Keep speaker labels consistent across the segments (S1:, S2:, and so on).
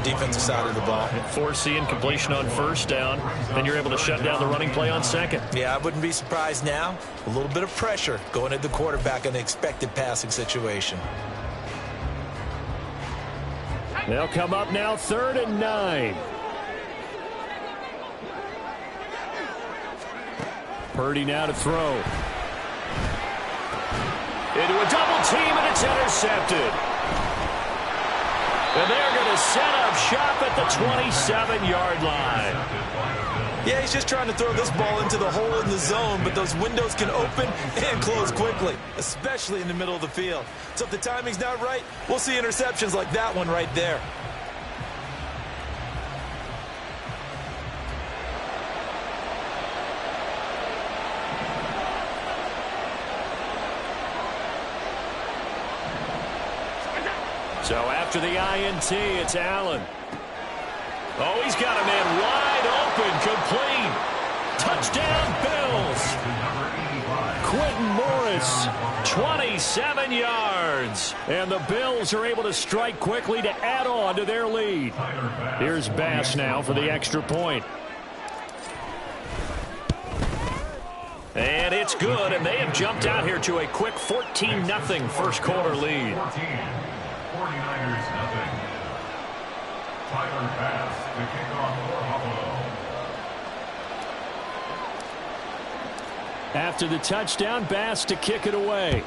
S1: defensive side of the ball.
S2: Force the incompletion on first down, then you're able to shut down the running play on second.
S1: Yeah, I wouldn't be surprised now. A little bit of pressure going at the quarterback in the expected passing situation.
S2: They'll come up now 3rd and 9. Purdy now to throw. Into a double team, and it's intercepted. And they're going to set up shop at the 27-yard line.
S1: Yeah, he's just trying to throw this ball into the hole in the zone, but those windows can open and close quickly, especially in the middle of the field. So if the timing's not right, we'll see interceptions like that one right there.
S2: So after the INT, it's Allen. Oh, he's got a man wide open, complete. Touchdown, Bills. Quentin Morris, 27 yards. And the Bills are able to strike quickly to add on to their lead. Here's Bass now for the extra point. And it's good, and they have jumped out here to a quick 14-0 first quarter lead.
S3: 49ers nothing. Tyler Bass, the kickoff for Buffalo.
S2: After the touchdown, Bass to kick it away.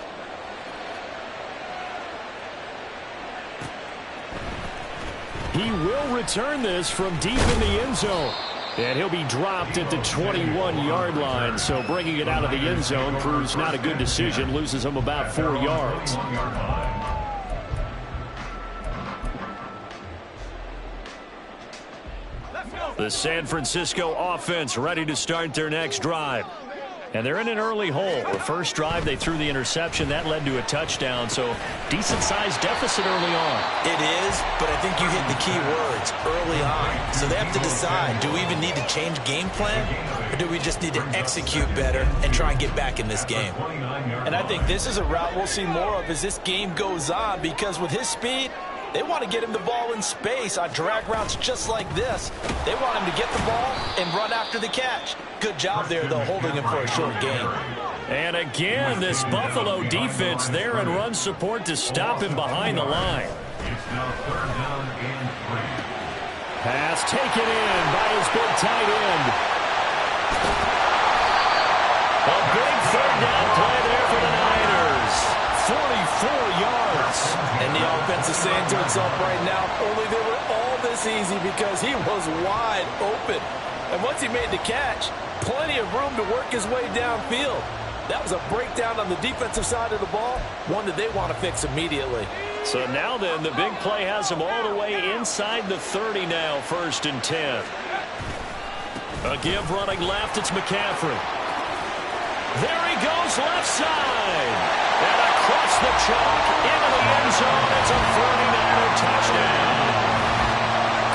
S2: He will return this from deep in the end zone. And he'll be dropped at the 21-yard line. So bringing it out of the end zone proves not a good decision. Loses him about 4 yards. The San Francisco offense ready to start their next drive. And they're in an early hole. The first drive, they threw the interception. That led to a touchdown. So decent-sized deficit early on.
S1: It is, but I think you hit the key words, early on. So they have to decide, do we even need to change game plan? Or do we just need to execute better and try and get back in this game?
S4: And I think this is a route we'll see more of as this game goes on, because with his speed, they want to get him the ball in space on drag routes just like this. They want him to get the ball and run after the catch. Good job there, though, holding him for a short gain.
S2: And again, this Buffalo defense there in run support to stop him behind the line.
S3: It's now 3rd down and 3.
S2: Pass taken in by his big tight end. A big 3rd down play there for the Niners. 44 yards.
S4: And the offense is saying to itself right now, only they were all this easy because he was wide open. And once he made the catch, plenty of room to work his way downfield. That was a breakdown on the defensive side of the ball, one that they want to fix immediately.
S2: So now then, the big play has him all the way inside the 30 now, 1st and 10. A give running left, it's McCaffrey. There he goes, left side. And across the chalk, into the end zone, it's a 49er touchdown.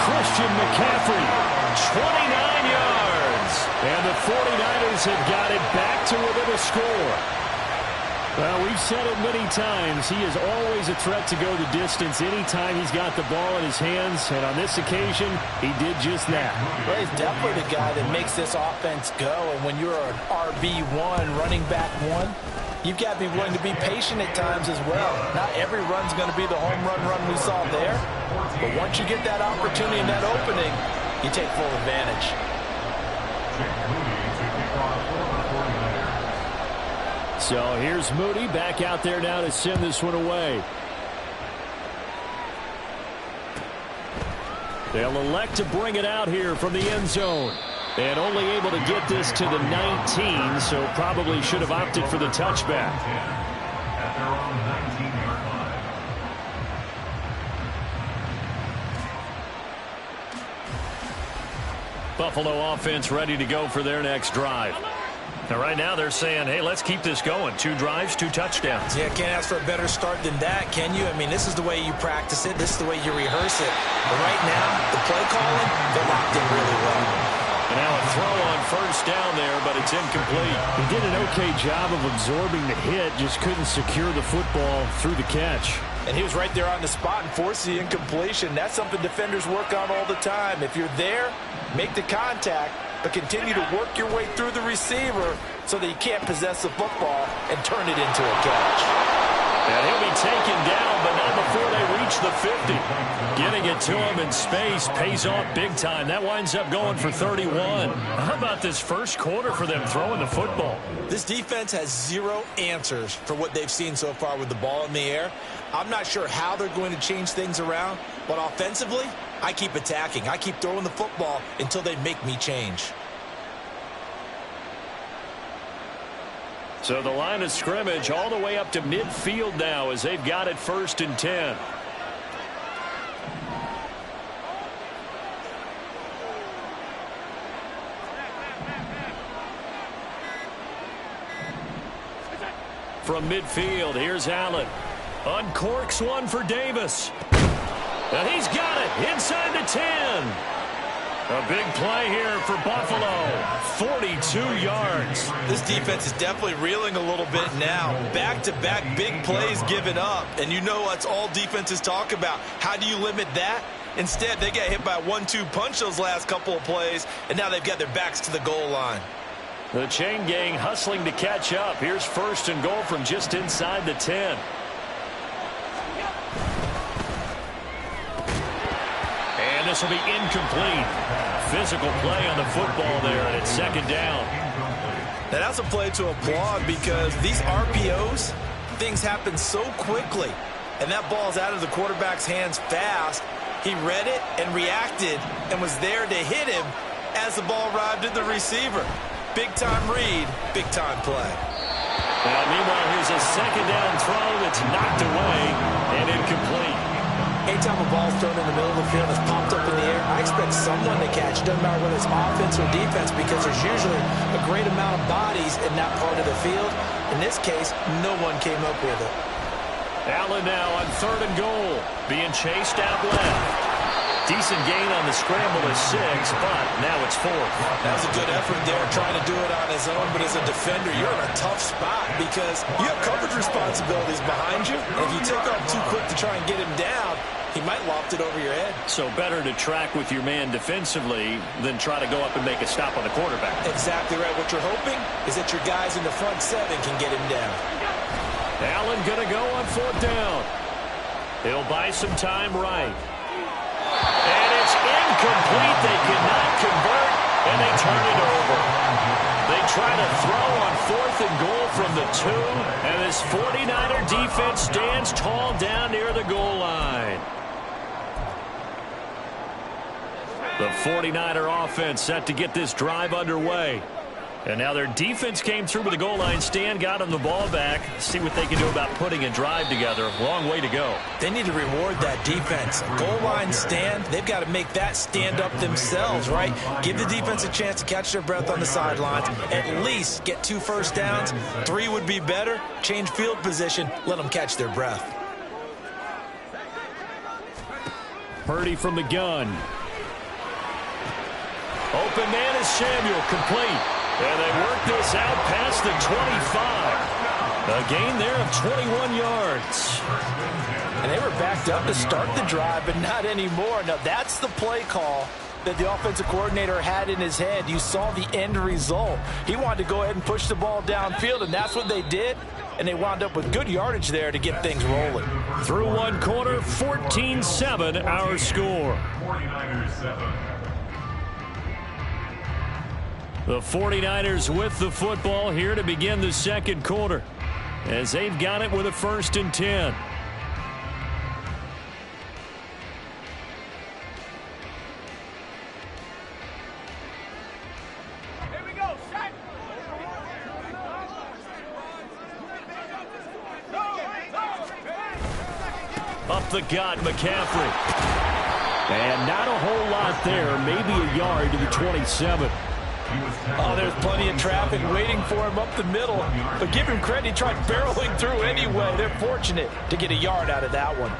S2: Christian McCaffrey, 29 yards. And the 49ers have got it back to within a score. Well, we've said it many times. He is always a threat to go the distance anytime he's got the ball in his hands. And on this occasion, he did just that.
S4: Well, he's definitely the guy that makes this offense go. And when you're an RB1, running back 1, you've got to be willing to be patient at times as well. Not every run's going to be the home run we saw there. But once you get that opportunity and that opening, you take full advantage.
S2: So here's Moody back out there now to send this one away. They'll elect to bring it out here from the end zone. And only able to get this to the 19, so probably should have opted for the touchback.
S3: At their own 19-yard line.
S2: Buffalo offense ready to go for their next drive. Now, right now they're saying, hey, let's keep this going. 2 drives, 2 touchdowns.
S1: Yeah, can't ask for a better start than that, can you? I mean, this is the way you practice it. This is the way you rehearse it. But right now, the play calling, they're locked in really well.
S2: And now a throw on first down there, but it's incomplete.
S5: He did an okay job of absorbing the hit, just couldn't secure the football through the catch.
S4: And he was right there on the spot and forced the incompletion. That's something defenders work on all the time. If you're there, make the contact, but continue to work your way through the receiver so that you can't possess the football and turn it into a catch.
S2: And he'll be taken down, but not before they reach the 50. Getting it to him in space pays off big time. That winds up going for 31. How about this first quarter for them throwing the football?
S1: This defense has zero answers for what they've seen so far with the ball in the air. I'm not sure how they're going to change things around, but offensively, I keep attacking. I keep throwing the football until they make me change.
S2: So the line of scrimmage all the way up to midfield now as they've got it 1st and 10. From midfield, here's Allen. Uncorks one for Davis. And he's got it inside the 10. A big play here for Buffalo. 42 yards.
S1: This defense is definitely reeling a little bit now. Back-to-back big plays given up. And you know that's all defenses talk about. How do you limit that? Instead, they got hit by a 1-2 punch those last couple of plays, and now they've got their backs to the goal line.
S2: The chain gang hustling to catch up. Here's 1st and goal from just inside the 10. And this will be incomplete. Physical play on the football there, and it's 2nd down.
S1: Now that's a play to applaud because these RPOs, things happen so quickly. And that ball's out of the quarterback's hands fast. He read it and reacted and was there to hit him as the ball arrived at the receiver. Big-time read, big-time play.
S2: Now, meanwhile, here's a 2nd down throw that's knocked away and incomplete.
S4: Anytime a ball's thrown in the middle of the field that's popped up in the air, I expect someone to catch. It doesn't matter whether it's offense or defense because there's usually a great amount of bodies in that part of the field. In this case, no one came up with it.
S2: Allen now on 3rd and goal, being chased out left. Decent gain on the scramble is 6, but now it's 4th.
S1: That was a good effort there, trying to do it on his own, but as a defender, you're in a tough spot because you have coverage responsibilities behind you, and if you take off too quick to try and get him down, he might loft it over your head.
S2: So better to track with your man defensively than try to go up and make a stop on the quarterback.
S1: Exactly right. What you're hoping is that your guys in the front 7 can get him down.
S2: Allen going to go on 4th down. He'll buy some time right. And it's incomplete. They cannot convert, and they turn it over. They try to throw on 4th and goal from the 2, and this 49er defense stands tall down near the goal line. The 49er offense set to get this drive underway. And now their defense came through with the goal line stand, got them the ball back. See what they can do about putting a drive together. Long way to go.
S1: They need to reward that defense. Goal line stand, they've got to make that stand up themselves, right? Give the defense a chance to catch their breath on the sidelines. At least get 2 first downs. 3 would be better. Change field position. Let them catch their breath.
S2: Purdy from the gun. Open man is Samuel, complete. And they work this out past the 25. A gain there of 21 yards.
S4: And they were backed up to start the drive, but not anymore. Now, that's the play call that the offensive coordinator had in his head. You saw the end result. He wanted to go ahead and push the ball downfield, and that's what they did. And they wound up with good yardage there to get things rolling.
S2: Through one quarter, 14-7 our score.
S3: 49ers 7.
S2: The 49ers with the football here to begin the 2nd quarter as they've got it with a 1st and 10.
S6: Here we go, set.
S2: Up the gut, McCaffrey. And not a whole lot there, maybe a yard to the 27.
S4: Oh, there's plenty of traffic waiting for him up the middle. But give him credit, he tried barreling through anyway. They're fortunate to get a yard out of that one.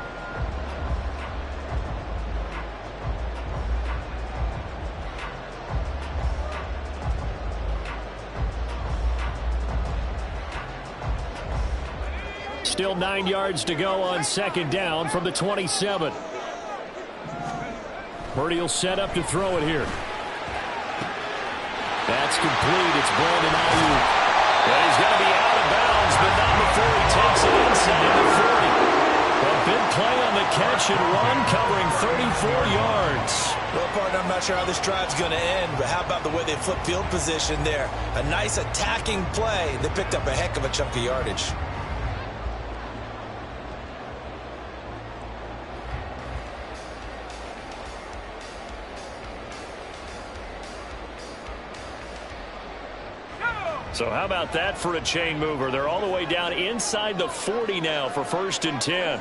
S2: Still 9 yards to go on second down from the 27. Purdy will set up to throw it here. That's complete. It's Brandon Ayuk. And he's going to be out of bounds, but not before he takes it inside the 40. A big play on the catch and run, covering 34 yards.
S1: Well, partner, I'm not sure how this drive's going to end, but how about the way they flip field position there? A nice attacking play. They picked up a heck of a chunk of yardage.
S2: So how about that for a chain mover? They're all the way down inside the 40 now for 1st and 10.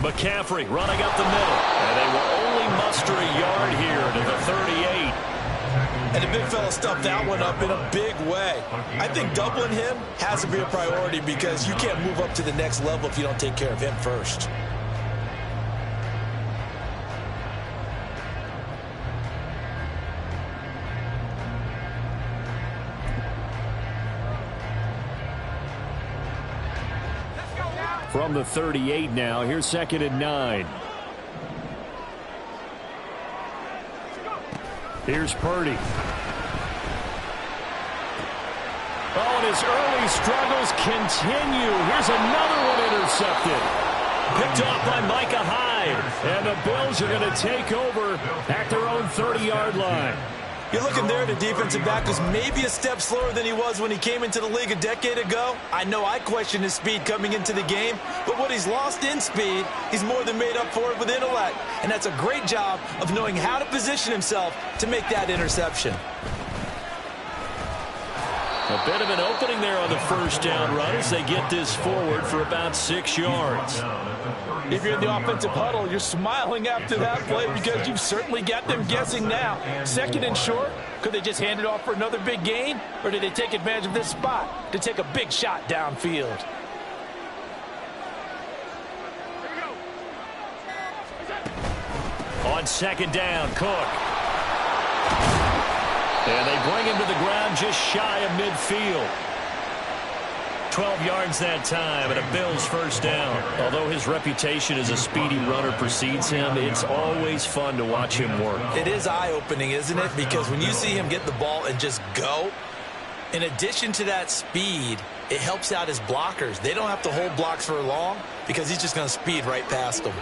S2: McCaffrey running up the middle. And they will only muster a yard here to the 38.
S1: And the big fella stuffed that one up in a big way. I think doubling him has to be a priority because you can't move up to the next level if you don't take care of him first.
S2: From the 38 now, here's 2nd and 9. Here's Purdy. Oh, and his early struggles continue. Here's another one intercepted. Picked off by Micah Hyde. And the Bills are going to take over at their own 30-yard line.
S1: You're looking there, the defensive back was maybe a step slower than he was when he came into the league a decade ago. I know I questioned his speed coming into the game, but what he's lost in speed, he's more than made up for it with intellect. And that's a great job of knowing how to position himself to make that interception.
S2: A bit of an opening there on the first down run as they get this forward for about 6 yards.
S4: If you're in the offensive huddle, you're smiling after that play because you've certainly got them guessing now. 2nd and short, could they just hand it off for another big gain? Or did they take advantage of this spot to take a big shot downfield?
S2: On 2nd down, Cook. And they bring him to the ground just shy of midfield. 12 yards that time and a Bills first down. Although his reputation as a speedy runner precedes him, it's always fun to watch him work.
S1: It is eye-opening, isn't it? Because when you see him get the ball and just go, in addition to that speed, it helps out his blockers. They don't have to hold blocks for long because he's just going to speed right past them.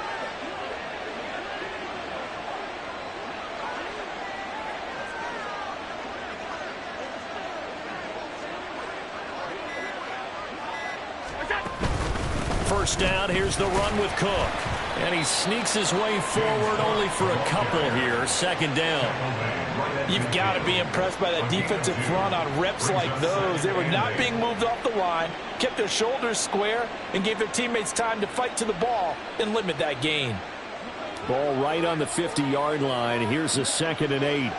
S2: First down, here's the run with Cook. And he sneaks his way forward only for a couple here. 2nd down.
S4: You've got to be impressed by that defensive front on reps like those. They were not being moved off the line, kept their shoulders square, and gave their teammates time to fight to the ball and limit that gain.
S2: Ball right on the 50-yard line. Here's a 2nd and 8.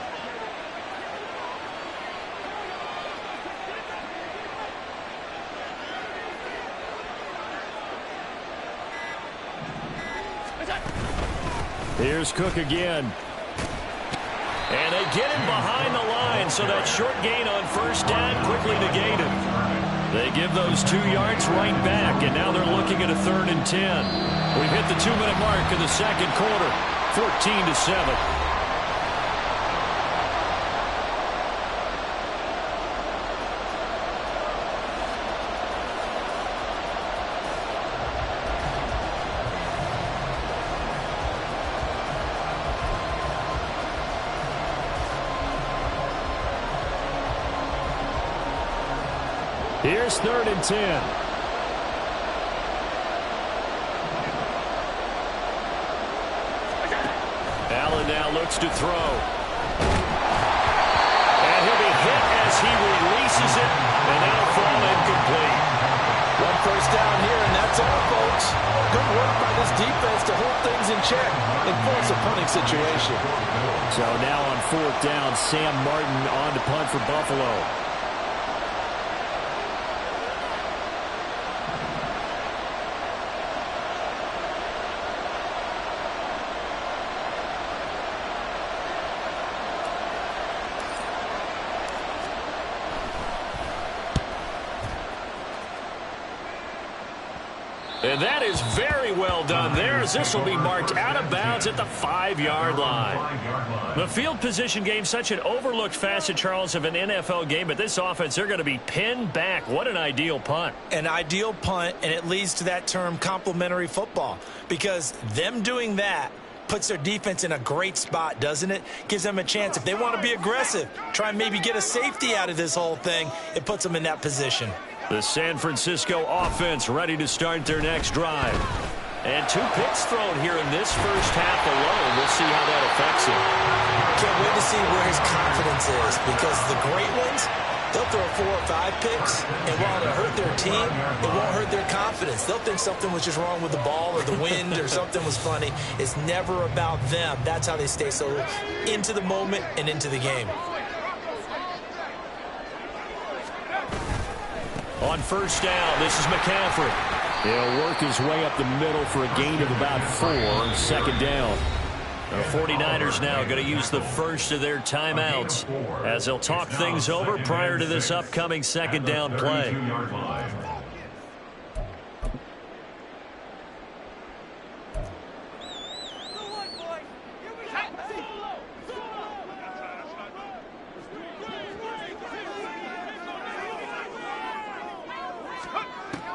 S2: Here's Cook again. And they get him behind the line, so that short gain on first down quickly negated. They give those 2 yards right back, and now they're looking at a 3rd and 10. We've hit the 2-minute mark in the second quarter, 14-7. Here's 3rd and 10. Allen now looks to throw. And he'll be hit as he releases it, and that'll fall incomplete.
S4: One first down here, and that's all, folks. Good work by this defense to hold things in check and force a punting situation.
S2: So now on 4th down, Sam Martin on to punt for Buffalo. And that is very well done there, as this will be marked out of bounds at the 5-yard line. The field position game, such an overlooked facet, Charles, of an NFL game, but this offense, they're going to be pinned back. What an ideal punt.
S4: An ideal punt, and it leads to that term complementary football, because them doing that puts their defense in a great spot, doesn't it? Gives them a chance. If they want to be aggressive, try and maybe get a safety out of this whole thing, it puts them in that position.
S2: The San Francisco offense ready to start their next drive. And 2 picks thrown here in this first half alone. We'll see how that affects him.
S4: Can't wait to see where his confidence is, because the great ones, they'll throw 4 or 5 picks, and while it'll hurt their team, it won't hurt their confidence. They'll think something was just wrong with the ball or the wind or something was funny. It's never about them. That's how they stay so into the moment and into the game.
S2: On first down, this is McCaffrey.
S5: He'll work his way up the middle for a gain of about 4 on second down.
S2: The 49ers now going to use the first of their timeouts as they'll talk things over prior to this upcoming second down play.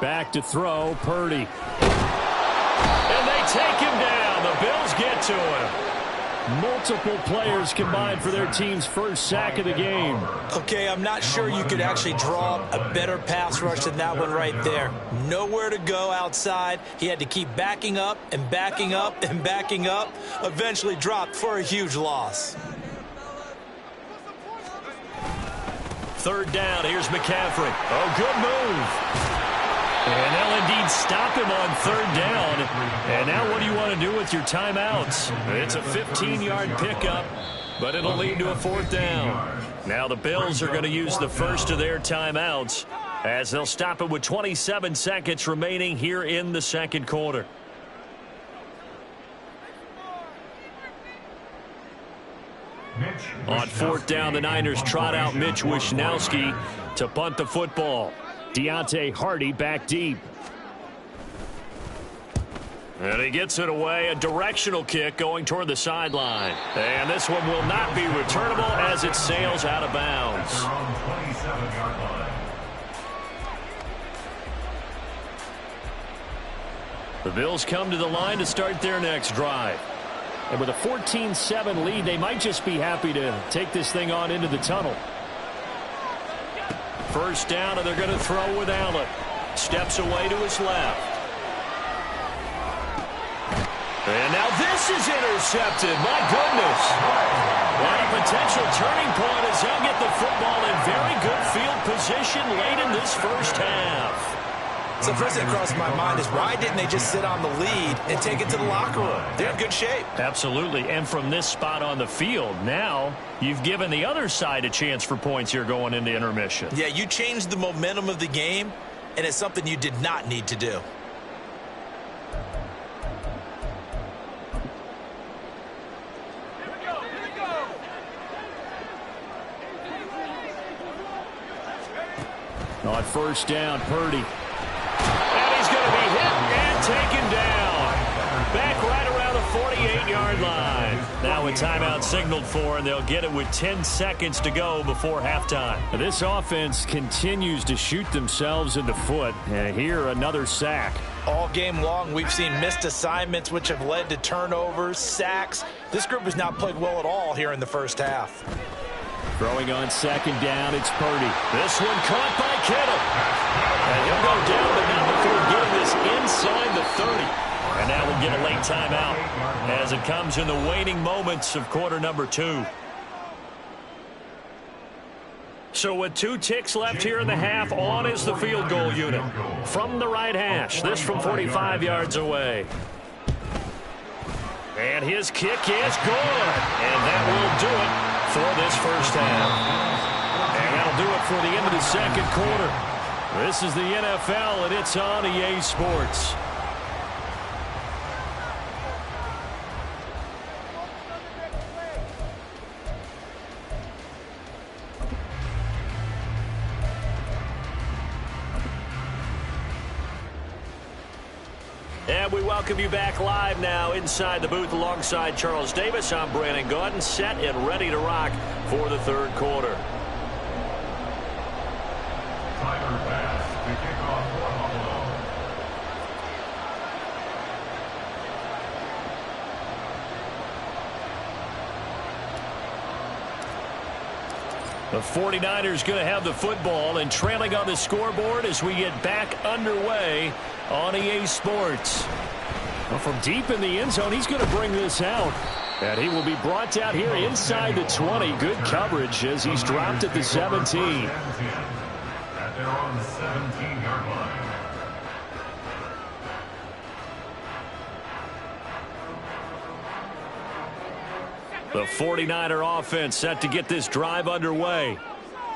S5: Back to throw, Purdy.
S2: And they take him down. The Bills get to him.
S5: Multiple players combined for their team's first sack of the game.
S4: Okay, I'm not sure you could actually draw a better pass rush than that one right there. Nowhere to go outside. He had to keep backing up and backing up and backing up. Eventually dropped for a huge loss.
S2: Third down, here's McCaffrey. Oh, good move. And they'll indeed stop him on third down. And now what do you want to do with your timeouts? It's a 15-yard pickup, but it'll lead to a 4th down. Now the Bills are going to use the first of their timeouts as they'll stop it with 27 seconds remaining here in the second quarter. On 4th down, the Niners trot out Mitch Wishnowsky to punt the football.
S5: Deontay Hardy back deep.
S2: And he gets it away, a directional kick going toward the sideline. And this one will not be returnable as it sails out of bounds. The Bills come to the line to start their next drive.
S5: And with a 14-7 lead, they might just be happy to take this thing on into the tunnel.
S2: First down, and they're going to throw with Allen. Steps away to his left. And now this is intercepted. My goodness. What a potential turning point as they'll get the football in very good field position late in this first half.
S4: So first thing that crossed my mind is, why didn't they just sit on the lead and take it to the locker room? They're in good shape.
S2: Absolutely. And from this spot on the field, now you've given the other side a chance for points here going into intermission.
S4: Yeah, you changed the momentum of the game, and it's something you did not need to do.
S5: On first down, Purdy.
S2: And he's going to be hit and taken down. Back right around the 48-yard line. Now a timeout signaled for, and they'll get it with 10 seconds to go before halftime.
S5: This offense continues to shoot themselves in the foot. And here, another sack.
S4: All game long, we've seen missed assignments, which have led to turnovers, sacks. This group has not played well at all here in the first half.
S5: Throwing on second down, it's Purdy.
S2: This one caught by Kittle. And he'll go down, but not before getting this inside the 30. And now we'll get a late timeout as it comes in the waning moments of quarter number 2. So with 2 ticks left here in the half, on is the field goal unit. From the right hash, this from 45 yards away. And his kick is good. And that will do it for this first half. And that'll do it for the end of the second quarter. This is the NFL, and it's on EA Sports. And we welcome you back live now inside the booth alongside Charles Davis. I'm Brandon Gaudin, set and ready to rock for the third quarter.
S3: Tyler Bass to kick off for Buffalo.
S2: The 49ers going to have the football and trailing on the scoreboard as we get back underway on EA Sports. Well, from deep in the end zone, he's going to bring this out. And he will be brought down here inside the 20. Good coverage as he's dropped at the 17.
S3: At their own 17-yard line.
S2: The 49er offense set to get this drive underway.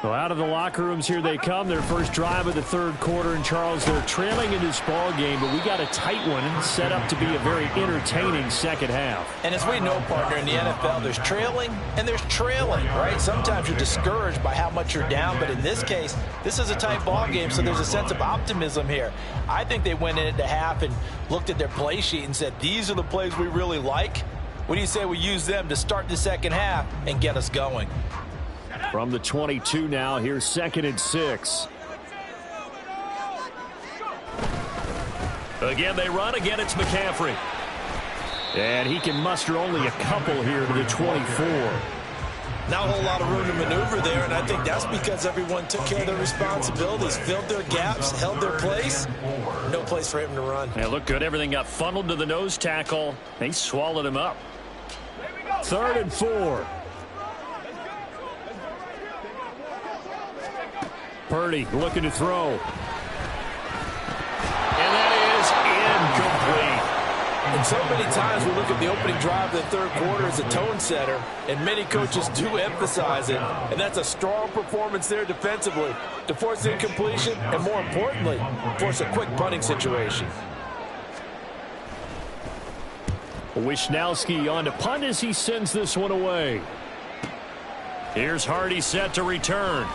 S5: Well, out of the locker rooms here they come. Their first drive of the third quarter. And, Charles, they're trailing in this ball game, but we got a tight one set up to be a very entertaining second half.
S4: And as we know, partner, in the NFL, there's trailing and there's trailing, right? Sometimes you're discouraged by how much you're down, but in this case, this is a tight ball game, so there's a sense of optimism here. I think they went into half and looked at their play sheet and said, these are the plays we really like. What do you say we use them to start the second half and get us going?
S5: From the 22 now, here's 2nd and 6.
S2: Again, they run. Again, it's McCaffrey.
S5: And he can muster only a couple here to the 24.
S1: Not a whole lot of room to maneuver there, and I think that's because everyone took care of their responsibilities, filled their gaps, held their place. No place for him to run.
S2: Yeah, look good. Everything got funneled to the nose tackle. They swallowed him up.
S5: 3rd and 4. Purdy looking to throw.
S2: And that is incomplete.
S1: And so many times we look at the opening drive of the third quarter as a tone setter, and many coaches do emphasize it, and that's a strong performance there defensively to force incompletion and, more importantly, force a quick punting situation.
S5: Wishnowski on to punt as he sends this one away.
S2: Here's Hardy set to return.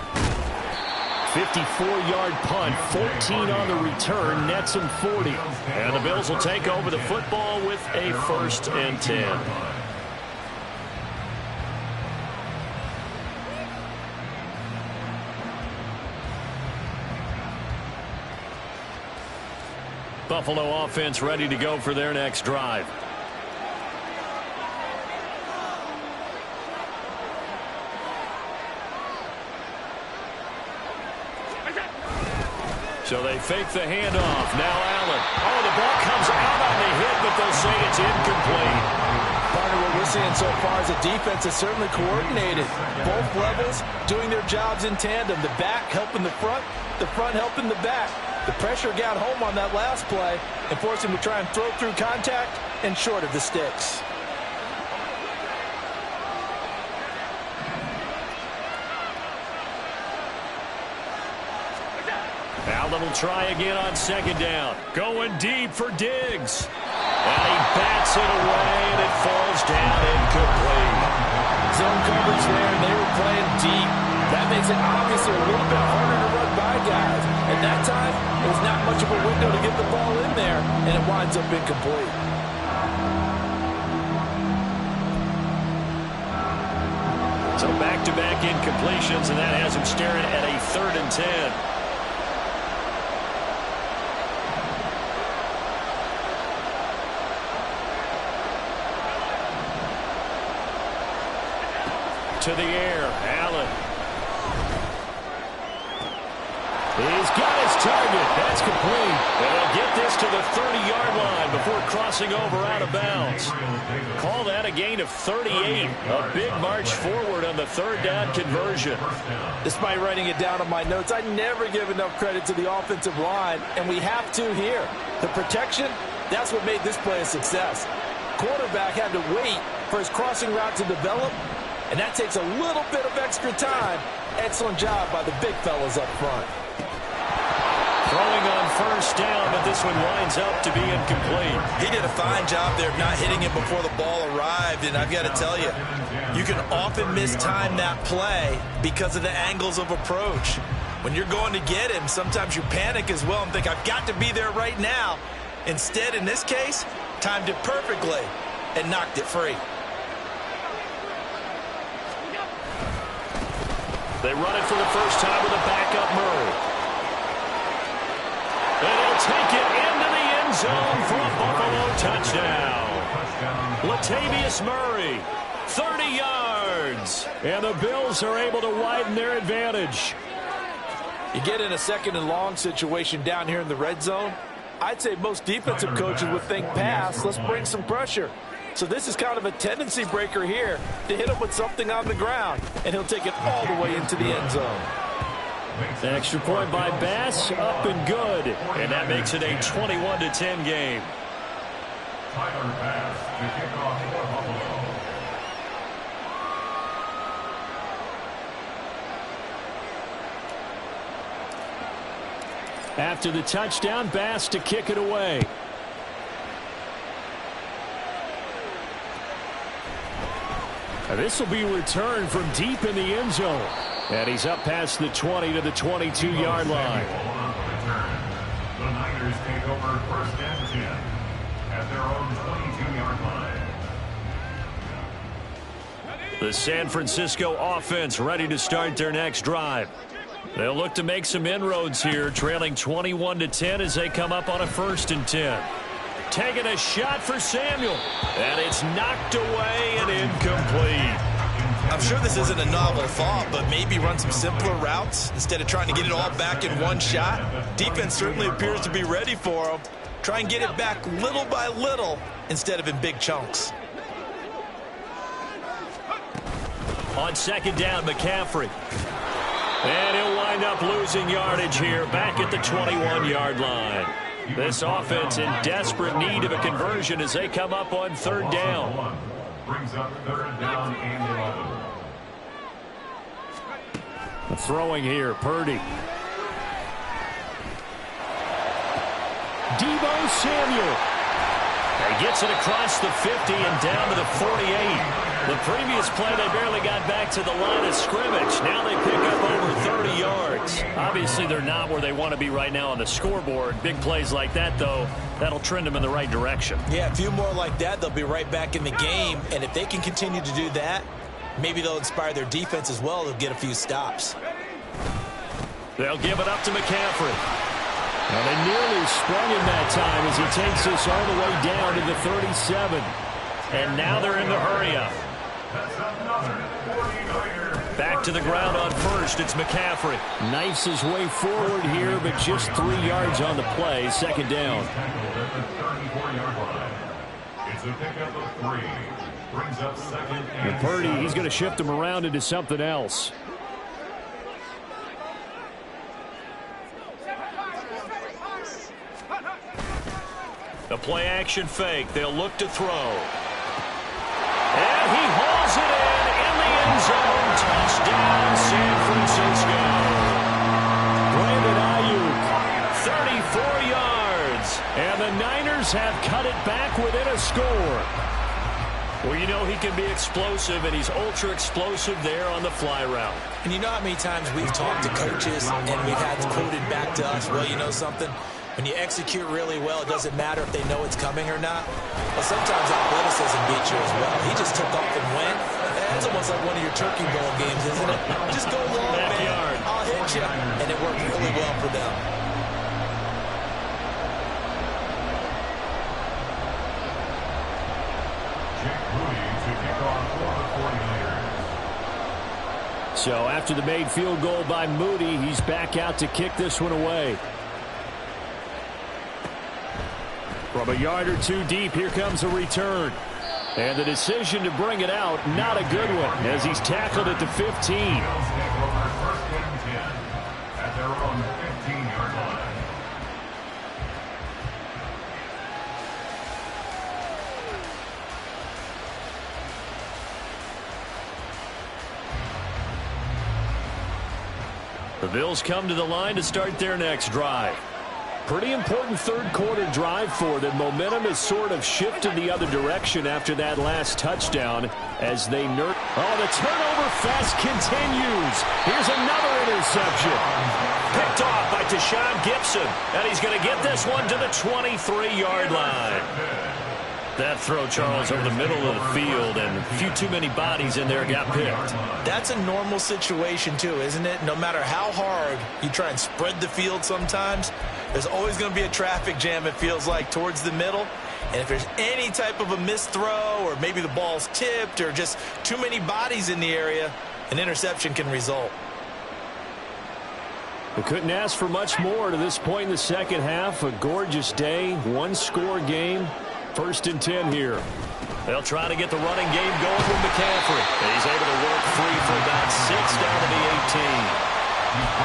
S5: 54-yard punt, 14 on the return, nets him 40.
S2: And the Bills will take over the football with a 1st and 10. Buffalo offense ready to go for their next drive. So they fake the handoff. Now Allen. Oh, the ball comes out on the hit, but they'll say it's incomplete.
S1: Partner, what we're seeing so far is the defense is certainly coordinated. Both levels doing their jobs in tandem. The back helping the front helping the back. The pressure got home on that last play and forced him to try and throw through contact and short of the sticks.
S2: Allen will try again on 2nd down. Going deep for Diggs. And he bats it away, and it falls down incomplete.
S1: Zone coverage there, and they were playing deep. That makes it obviously a little bit harder to run by guys. At that time, there's not much of a window to get the ball in there, and it winds up incomplete.
S2: So back-to-back incompletions, and that has him staring at a 3rd and 10. To the air, Allen. He's got his target. That's complete. And they'll get this to the 30-yard line before crossing over out of bounds. Call that a gain of 38. A big march forward on the 3rd down conversion.
S1: Despite writing it down on my notes, I never give enough credit to the offensive line, and we have to here. The protection, that's what made this play a success. Quarterback had to wait for his crossing route to develop, and that takes a little bit of extra time. Excellent job by the big fellas up front.
S2: Throwing on 1st down, but this one winds up to be incomplete.
S1: He did a fine job there of not hitting it before the ball arrived, and I've got to tell you, you can often mistime that play because of the angles of approach. When you're going to get him, sometimes you panic as well and think, I've got to be there right now. Instead, in this case, timed it perfectly and knocked it free.
S2: They run it for the first time with a backup Murray. And he'll take it into the end zone for a Buffalo touchdown. Latavius Murray, 30 yards.
S5: And the Bills are able to widen their advantage.
S4: You get in a second and long situation down here in the red zone, I'd say most defensive coaches would think pass, let's bring some pressure. So this is kind of a tendency breaker here to hit him with something on the ground, and he'll take it all the way into the end zone.
S5: An extra point by Bass, up and good.
S2: And that makes it a 21-10 game.
S3: Tyler Bass to kick off for Buffalo.
S5: After the touchdown, Bass to kick it away. This will be returned from deep in the end zone. And he's up past the 20 to the 22-yard line.
S3: The Niners take over first and 10 at their own 22-yard line.
S2: The San Francisco offense ready to start their next drive. They'll look to make some inroads here, trailing 21-10 as they come up on a 1st and 10. Taking a shot for Samuel. And it's knocked away and incomplete.
S1: I'm sure this isn't a novel thought, but maybe run some simpler routes instead of trying to get it all back in one shot. Defense certainly appears to be ready for them. Try and get it back little by little instead of in big chunks.
S2: On 2nd down, McCaffrey. And he'll wind up losing yardage here back at the 21-yard line. This offense in desperate need of a conversion as they come up on 3rd down.
S3: Brings up 3rd down and 11.
S5: Throwing here, Purdy. Deebo Samuel.
S2: He gets it across the 50 and down to the 48. The previous play, they barely got back to the line of scrimmage. Now they pick up over 30 yards. Obviously, they're not where they want to be right now on the scoreboard. Big plays like that, though, that'll trend them in the right direction.
S1: Yeah, a few more like that, they'll be right back in the game. And if they can continue to do that, maybe they'll inspire their defense as well. They'll get a few stops.
S2: They'll give it up to McCaffrey.
S5: And they nearly sprung him that time as he takes this all the way down to the 37.
S2: And now they're in the hurry-up. Back to the ground on 1st. It's McCaffrey.
S5: Knifes his way forward here, but just 3 yards on the play. 2nd down.
S3: It's a pickup of 3. Brings up 2nd and
S5: Purdy, he's going to shift him around into something else.
S2: The play action fake. They'll look to throw. And he hauls it in the end zone. Touchdown, San Francisco.
S5: Brandon Ayuk.
S2: 34 yards.
S5: And the Niners have cut it back within a score.
S2: Well, you know he can be explosive, and he's ultra explosive there on the fly route.
S1: And you know how many times we've talked to coaches and we've had quoted back to us, well, you know something? When you execute really well, it doesn't matter if they know it's coming or not. Well, sometimes athleticism beats you as well. He just took off and went. That's almost like one of your turkey bowl games, isn't it? Just go long, man. I'll hit you. And it worked really well for them.
S5: So after the made field goal by Moody, he's back out to kick this one away. From a yard or 2 deep, here comes a return. And the decision to bring it out, not a good one, as he's tackled at the 15.
S3: First and 10 at their own 15-yard line.
S2: The Bills come to the line to start their next drive.
S5: Pretty important 3rd quarter drive for them. Momentum has sort of shifted the other direction after that last touchdown as they nurture. Oh, the turnover fest continues. Here's another interception.
S2: Picked off by Deshaun Gibson. And he's going to get this one to the 23-yard line. That throw, Charles, over the middle of the field, and a few too many bodies in there got picked.
S4: That's a normal situation, too, isn't it? No matter how hard you try and spread the field sometimes, there's always going to be a traffic jam, it feels like, towards the middle. And if there's any type of a missed throw, or maybe the ball's tipped, or just too many bodies in the area, an interception can result.
S5: We couldn't ask for much more to this point in the second half. A gorgeous day, one-score game. 1st and 10 here.
S2: They'll try to get the running game going with McCaffrey. And he's able to work free for about 6 down to the 18.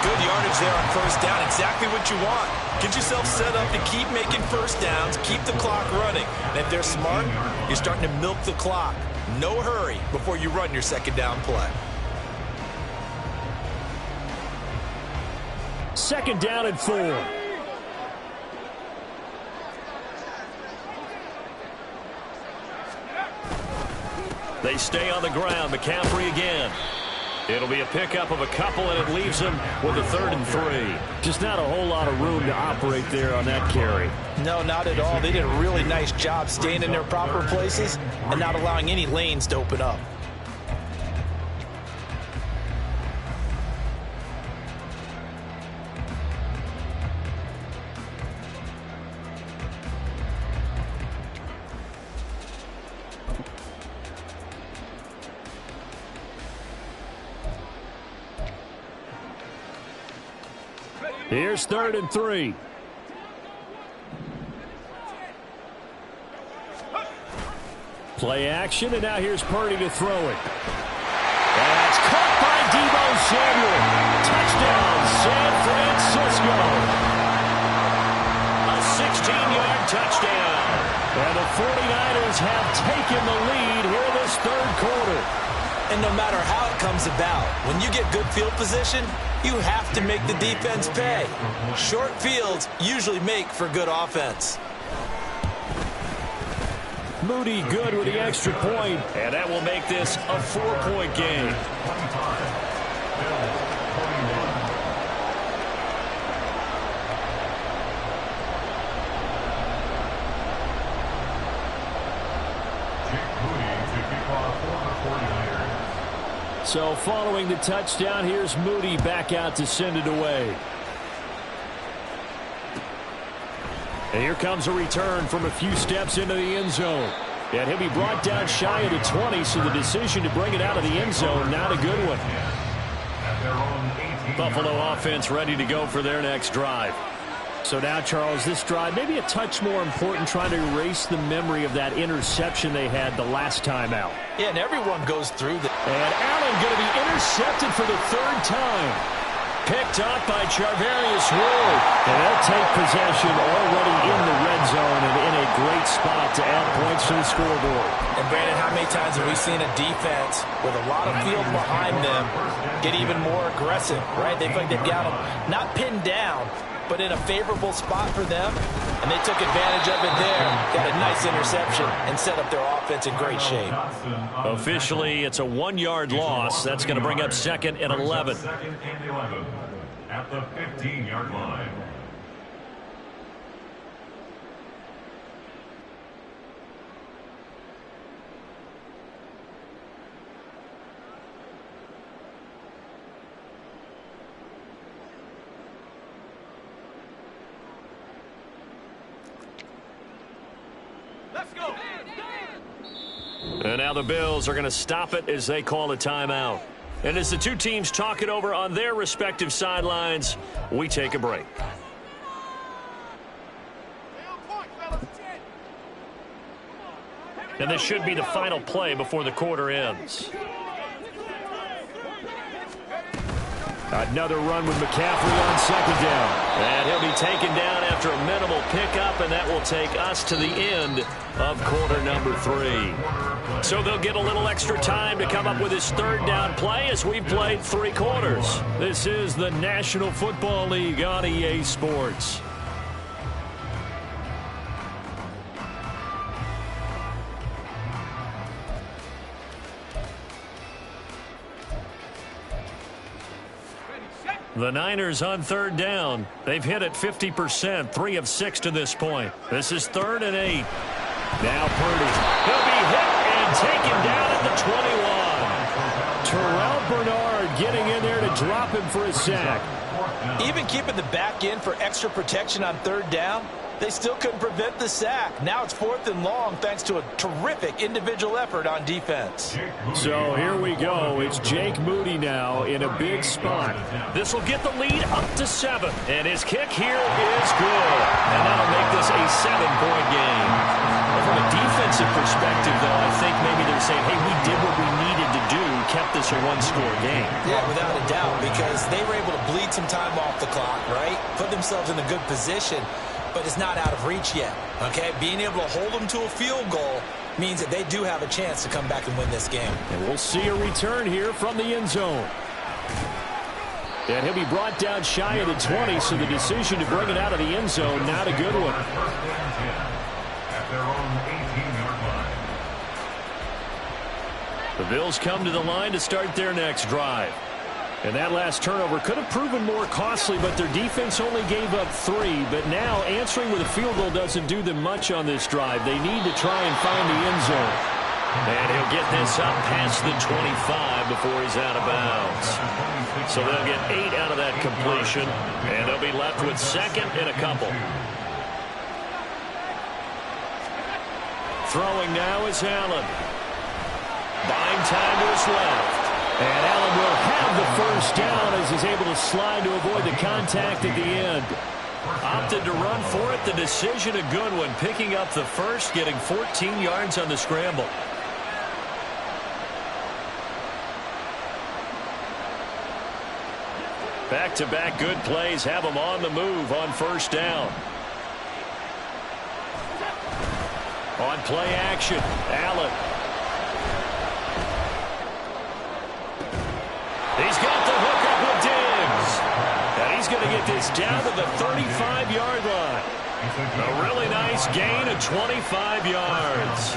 S1: Good yardage there on 1st down. Exactly what you want. Get yourself set up to keep making 1st downs, keep the clock running. And if they're smart, you're starting to milk the clock. No hurry before you run your 2nd down play.
S5: 2nd down and 4.
S2: They stay on the ground. McCaffrey again. It'll be a pickup of a couple, and it leaves him with a 3rd and 3.
S5: Just not a whole lot of room to operate there on that carry.
S4: No, not at all. They did a really nice job staying in their proper places and not allowing any lanes to open up.
S5: Here's 3rd and 3. Play action, and now here's Purdy to throw it. That's caught by Deebo Samuel. Touchdown, San Francisco.
S2: A 16-yard touchdown.
S5: And the 49ers have taken the lead here in this 3rd quarter.
S4: And no matter how it comes about, when you get good field position, you have to make the defense pay. Short fields usually make for good offense.
S5: Moody good with the extra point.
S2: And that will make this a 4-point game.
S5: So following the touchdown, here's Moody back out to send it away. And here comes a return from a few steps into the end zone. And he'll be brought down shy of the 20, so the decision to bring it out of the end zone, not a good one.
S2: Buffalo offense ready to go for their next drive.
S5: So now, Charles, this drive maybe a touch more important, trying to erase the memory of that interception they had the last time out.
S4: Yeah, and everyone goes through that.
S5: And Allen going to be intercepted for the 3rd time. Picked up by Charvarius Ward. And they'll take possession already in the red zone and in a great spot to add points to the scoreboard.
S4: And Brandon, how many times have we seen a defense with a lot of field behind them get even more aggressive, right? They feel like they've got them not pinned down, but in a favorable spot for them, and they took advantage of it there. Got a nice interception and set up their offense in great shape.
S2: Officially, it's a 1-yard loss. That's going to bring up 2nd and 11.
S3: 2nd and 11 at the 15-yard line.
S2: And now the Bills are going to stop it as they call a timeout. And as the two teams talk it over on their respective sidelines, we take a break. And this should be the final play before the quarter ends.
S5: Another run with McCaffrey on 2nd down.
S2: And he'll be taken down after a minimal pickup, and that will take us to the end of quarter number 3. So they'll get a little extra time to come up with his 3rd down play as we've played 3 quarters.
S5: This is the National Football League on EA Sports.
S2: The Niners on third down. They've hit it 50%, 3 of 6 to this point. This is 3rd and 8. Now Purdy. He'll be hit and taken down at the 21.
S5: Terrell Bernard getting in there to drop him for a sack.
S4: Even keeping the back in for extra protection on 3rd down, they still couldn't prevent the sack. Now it's 4th and long thanks to a terrific individual effort on defense.
S5: So here we go. It's Jake Moody now in a big spot.
S2: This will get the lead up to 7. And his kick here is good. And that'll make this a 7-point game. Well, from a defensive perspective, though, I think maybe they're saying, hey, we did what we needed to do, kept this a 1-score game.
S4: Yeah, without a doubt, because they were able to bleed some time off the clock, right? Put themselves in a good position. But it's not out of reach yet, okay? Being able to hold them to a field goal means that they do have a chance to come back and win this game.
S5: And we'll see a return here from the end zone. And he'll be brought down shy of the 20, so the decision to bring it out of the end zone, not a good one.
S3: At their own 18-yard line.
S2: The Bills come to the line to start their next drive. And that last turnover could have proven more costly, but their defense only gave up 3. But now answering with a field goal doesn't do them much on this drive. They need to try and find the end zone. And he'll get this up past the 25 before he's out of bounds. So they'll get 8 out of that completion, and they'll be left with 2nd and a couple. Throwing now is Allen. Buying time to his left.
S5: And Allen will have the first down as he's able to slide to avoid the contact at the end.
S2: Opted to run for it. The decision a good one. Picking up the first, getting 14 yards on the scramble. Back-to-back good plays have them on the move on first down. On play action, Allen. He's got the hook up with Diggs. And he's going to get this down to the 35-yard line. A really nice gain of 25 yards.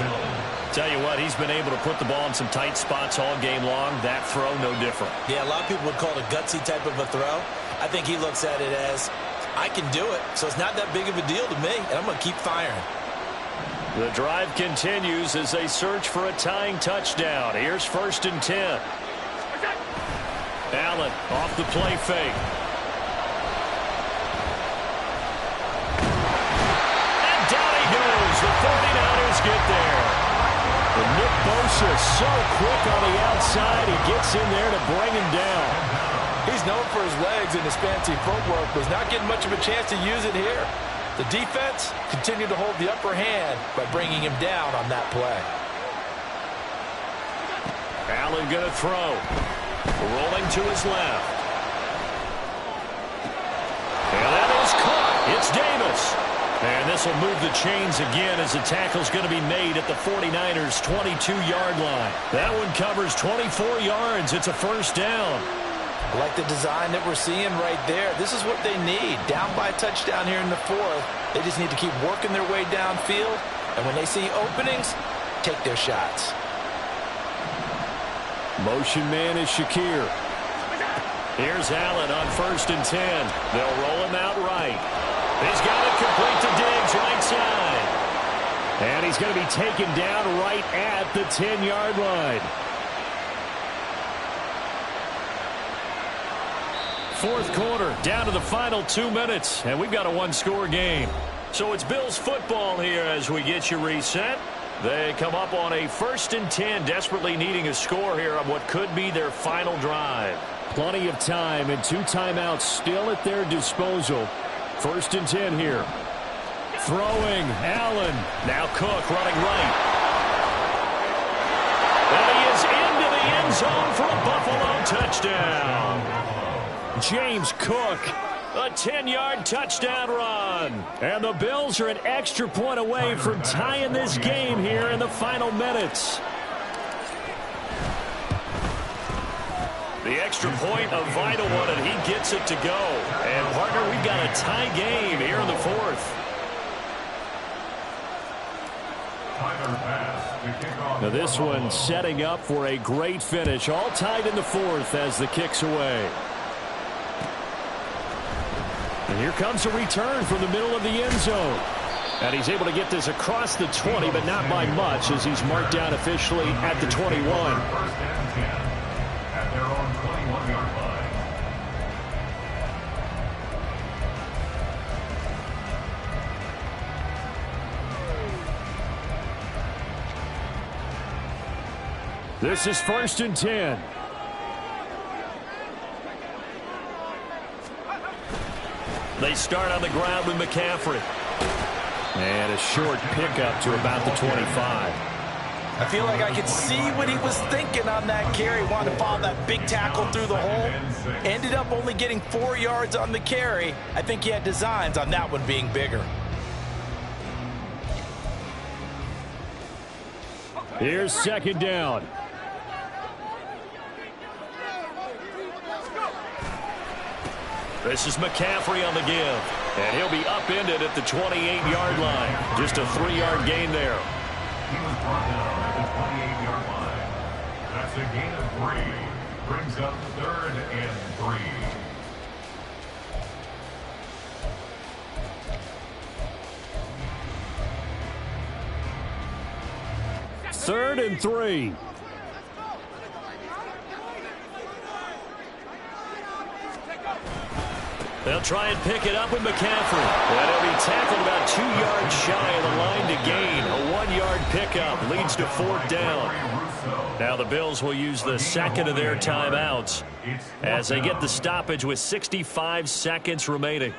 S2: Tell you what, he's been able to put the ball in some tight spots all game long. That throw, no different.
S4: Yeah, a lot of people would call it a gutsy type of a throw. I think he looks at it as, I can do it, so it's not that big of a deal to me, and I'm going to keep firing.
S2: The drive continues as they search for a tying touchdown. Here's 1st and 10. Allen off the play fake. And down he goes. The 49ers get there.
S5: And Nick Bosa so quick on the outside. He gets in there to bring him down.
S4: He's known for his legs and his fancy footwork. Was not getting much of a chance to use it here. The defense continued to hold the upper hand by bringing him down on that play.
S2: Allen going to throw. Rolling to his left. And that is caught. It's Davis. And this will move the chains again as the tackle's going to be made at the 49ers' 22-yard line. That one covers 24 yards. It's a first down.
S4: I like the design that we're seeing right there. This is what they need. Down by a touchdown here in the 4th. They just need to keep working their way downfield. And when they see openings, take their shots.
S5: Motion man is Shakir.
S2: Here's Allen on 1st and 10. They'll roll him out right. He's got it complete to Diggs, right side.
S5: And he's going to be taken down right at the 10-yard line.
S2: 4th quarter, down to the final 2 minutes, and we've got a 1-score game. So it's Bills football here as we get you reset. They come up on a 1st and 10, desperately needing a score here on what could be their final drive.
S5: Plenty of time and 2 timeouts still at their disposal. 1st and 10 here. Throwing, Allen.
S2: Now Cook running right. And he is into the end zone for a Buffalo touchdown.
S5: James Cook.
S2: A 10-yard touchdown run.
S5: And the Bills are an extra point away from tying this game here in the final minutes.
S2: The extra point, a vital one, and he gets it to go. And, partner, we've got a tie game here in the 4th.
S5: Now this one setting up for a great finish. All tied in the 4th as the kick's away. And here comes a return from the middle of the end zone. And he's able to get this across the 20, but not by much, as he's marked down officially at the 21.
S3: First and 10 at their own 21-yard line.
S5: This is 1st and 10.
S2: They start on the ground with McCaffrey.
S5: And a short pickup to about the 25.
S4: I feel like I could see what he was thinking on that carry. Wanted to follow that big tackle through the hole. Ended up only getting 4 yards on the carry. I think he had designs on that one being bigger.
S5: Here's 2nd down.
S2: This is McCaffrey on the give. And he'll be upended at the 28-yard line. Just a 3-yard gain there.
S3: He was brought down at the 28-yard line. That's a gain of 3. Brings up 3rd and 3.
S5: 3rd and 3.
S2: They'll try and pick it up with McCaffrey. And he'll be tackled about 2 yards shy of the line to gain. A 1-yard pickup leads to 4th down. Now the Bills will use the second of their timeouts as they get the stoppage with 65 seconds remaining.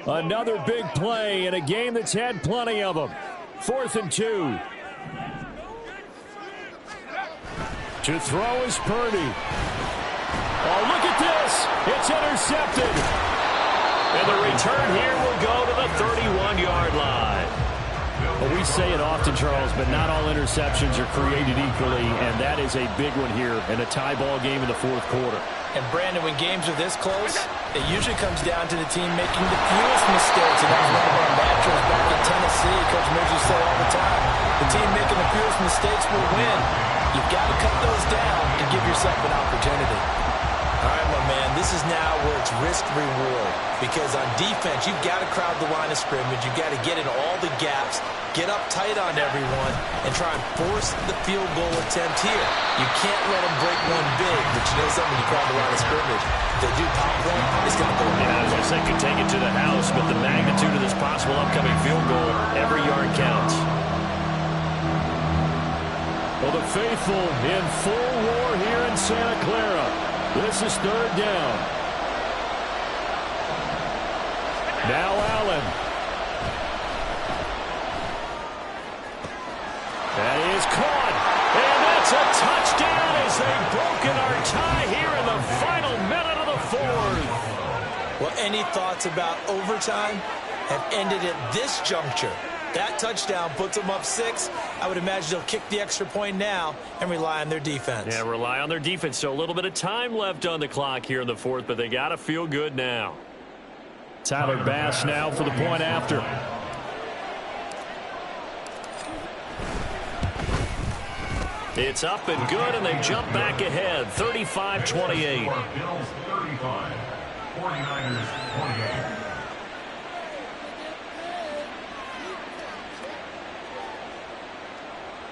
S5: Another big play in a game that's had plenty of them. 4th and 2. To throw is Purdy. Oh, look at this. It's intercepted.
S2: And the return here will go to the 31-yard line.
S5: Well, we say it often, Charles, but not all interceptions are created equally, and that is a big one here in a tie ball game in the 4th quarter.
S4: And, Brandon, when games are this close, it usually comes down to the team making the fewest mistakes. And that was one of our mantras back in Tennessee. Coach Murphy said all the time, the team making the fewest mistakes will win. You've got to cut those down and give yourself an opportunity. All right, my man, this is now where it's risk-reward. Because on defense, you've got to crowd the line of scrimmage. You've got to get in all the gaps, get up tight on everyone, and try and force the field goal attempt here. You can't let them break one big, but you know something, you crowd the line of scrimmage. If they do pop one, it's going to go in.
S2: Yeah, as I said, could take it to the house, but the magnitude of this possible upcoming field goal, every yard counts.
S5: Well, the faithful in full roar here in Santa Clara. This is 3rd down. Now Allen. That is caught. And that's a touchdown as they've broken our tie here in the final minute of the 4th.
S4: Well, any thoughts about overtime have ended at this juncture. That touchdown puts them up 6. I would imagine they'll kick the extra point now and rely on their defense.
S2: Yeah, rely on their defense. So a little bit of time left on the clock here in the 4th, but they got to feel good now.
S5: Tyler Bass now for the point after.
S2: It's up and good, and they jump back ahead, 35-28.
S3: Bills 35, 49ers 28.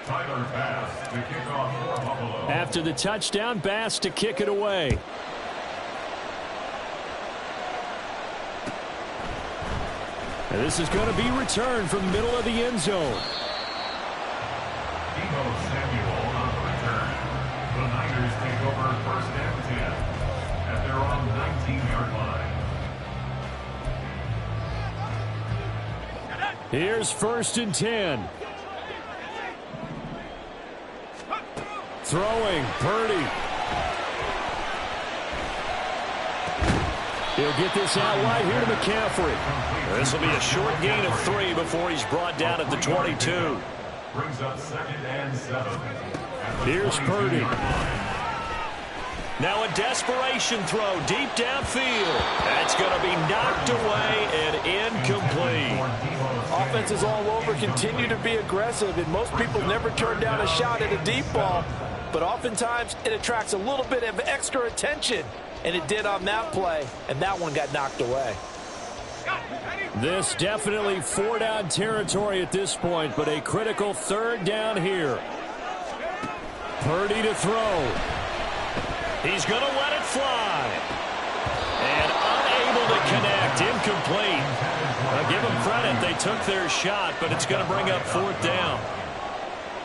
S3: Tyler Bass to kick off for Buffalo.
S5: After the touchdown, Bass to kick it away. And this is going to be returned from the middle of the end zone.
S3: Deebo Samuel on the return. The Niners take over 1st and 10 at their own 19-yard line.
S5: Here's 1st and 10. Throwing, Purdy. He'll get this out wide here to McCaffrey.
S2: This will be a short gain of 3 before he's brought down at the 22.
S3: Brings up 2nd and 7.
S5: Here's Purdy.
S2: Now a desperation throw deep downfield. That's going to be knocked away and incomplete.
S4: Offense is all over, continue to be aggressive, and most people never turn down a shot at a deep ball. But oftentimes, it attracts a little bit of extra attention, and it did on that play, and that one got knocked away.
S5: This definitely four-down territory at this point, but a critical third down here. Purdy to throw.
S2: He's going to let it fly. And unable to connect, incomplete. I'll give them credit, they took their shot, but it's going to bring up fourth down.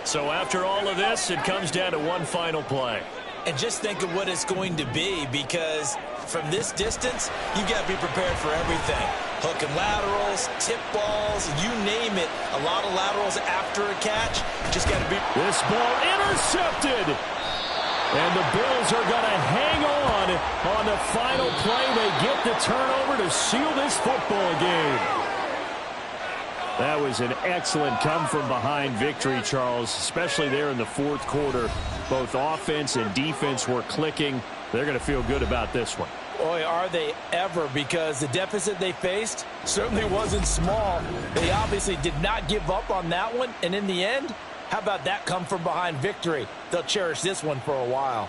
S2: So after all of this, it comes down to one final play.
S1: And just think of what it's going to be, because from this distance, you've got to be prepared for everything. Hook and laterals, tip balls, you name it. A lot of laterals after a catch. Just got to be...
S5: This ball intercepted. And the Bills are going to hang on the final play. They get the turnover to seal this football game. That was an excellent come-from-behind victory, Charles, especially there in the fourth quarter. Both offense and defense were clicking. They're going to feel good about this one.
S4: Boy, are they ever, because the deficit they faced certainly wasn't small. They obviously did not give up on that one, and in the end, how about that come-from-behind victory? They'll cherish this one for a while.